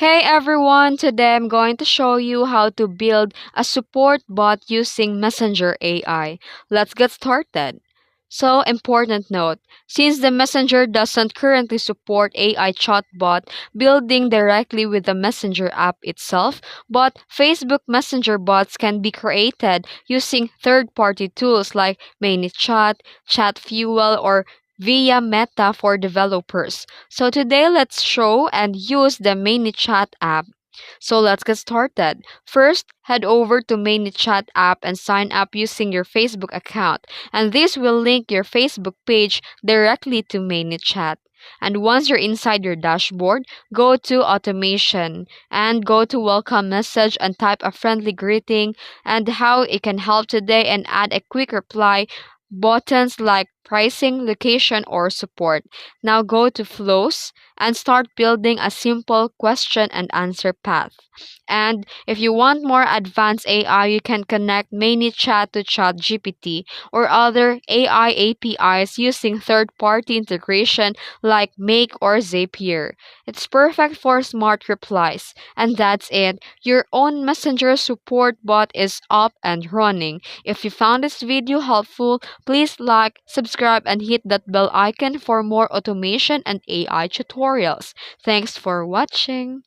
Hey everyone, today I'm going to show you how to build a support bot using Messenger AI. Let's get started. So, important note, since the Messenger doesn't currently support AI chatbot building directly with the Messenger app itself, but Facebook Messenger bots can be created using third-party tools like ManyChat, ChatFuel, or via Meta for developers. So today let's show and use the ManyChat app. So let's get started. First, head over to ManyChat app and sign up using your Facebook account. And this will link your Facebook page directly to ManyChat. And once you're inside your dashboard, go to automation and go to welcome message and type a friendly greeting and how it can help today and add a quick reply buttons like pricing, location, or support. Now go to flows and start building a simple question and answer path. And if you want more advanced AI, you can connect ManyChat to ChatGPT or other AI APIs using third-party integration like Make or Zapier. It's perfect for smart replies. And that's it. Your own Messenger support bot is up and running. If you found this video helpful, please like, subscribe, and hit that bell icon for more automation and AI tutorials. Thanks for watching.